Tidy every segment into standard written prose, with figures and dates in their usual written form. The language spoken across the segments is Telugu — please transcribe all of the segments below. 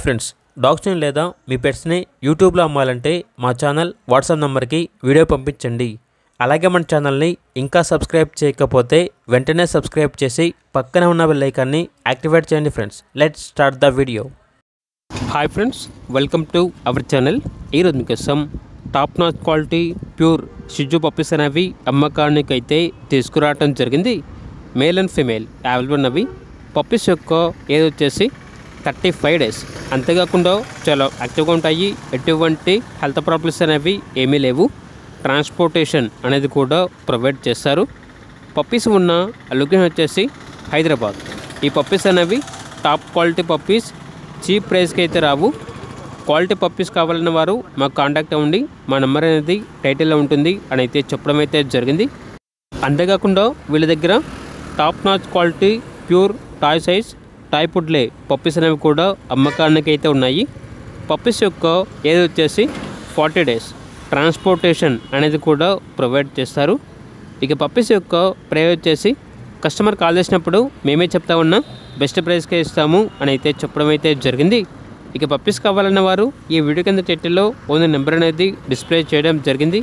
ఫ్రెండ్స్, డాగ్స్ని లేదా మీ పెట్స్ని యూట్యూబ్లో అమ్మాలంటే మా ఛానల్ వాట్సాప్ నెంబర్కి వీడియో పంపించండి. అలాగే మన ఛానల్ని ఇంకా సబ్స్క్రైబ్ చేయకపోతే వెంటనే సబ్స్క్రైబ్ చేసి పక్కన ఉన్న బెల్ ఐకాన్ని యాక్టివేట్ చేయండి. Friends, let's start the video. Hi friends, welcome to our channel. ఈరోజు మీకోసం టాప్ నాచ్ క్వాలిటీ ప్యూర్ షిజు పప్పీస్ అనేవి అమ్మకానికి అయితే తీసుకురావడం జరిగింది. మేల్ అండ్ ఫీమేల్ అవైలబుల్ ఉన్నవి. పప్పీస్ యొక్క ఏజ్ వచ్చేసి 35 డేస్. అంతేకాకుండా చాలా యాక్టివ్గా ఉంటాయి. ఎటువంటి హెల్త్ ప్రాబ్లమ్స్ అనేవి ఏమీ లేవు. ట్రాన్స్పోర్టేషన్ అనేది కూడా ప్రొవైడ్ చేస్తారు. పప్పీస్ ఉన్న లొకేషన్ వచ్చేసి హైదరాబాద్. ఈ పప్పీస్ అనేవి టాప్ క్వాలిటీ పప్పీస్. చీప్ ప్రైస్కి అయితే రావు. క్వాలిటీ పప్పీస్ కావాలన్న వారు మాకు కాంటాక్ట్ అవ్వండి. మా నెంబర్ అనేది టైటిల్లో ఉంటుంది అని అయితే చెప్పడం అయితే జరిగింది. అంతేకాకుండా వీళ్ళ దగ్గర top notch quality pure toy size toy poodle puppies అనేవి కూడా అమ్మకానికి అయితే ఉన్నాయి. పప్పీస్ యొక్క ఏజ్ వచ్చేసి 40 డేస్. ట్రాన్స్పోర్టేషన్ అనేది కూడా ప్రొవైడ్ చేస్తారు. ఇక పప్పీస్ యొక్క ప్రైస్ వచ్చేసి కస్టమర్ కాల్ చేసినప్పుడు మేమే చెప్తా ఉన్నాం, బెస్ట్ ప్రైస్కే ఇస్తాము అని అయితే చెప్పడం అయితే జరిగింది. ఇక పప్పీస్ కావాలన్న వారు ఈ వీడియో కింద టైటిల్లో ఓనర్ నెంబర్ అనేది డిస్ప్లే చేయడం జరిగింది.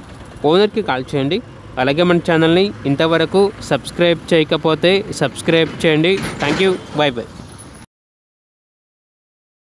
ఓనర్కి కాల్ చేయండి. అలాగే మన ఛానల్ని ఇంతవరకు సబ్స్క్రైబ్ చేయకపోతే సబ్స్క్రైబ్ చేయండి. Thank you. By by.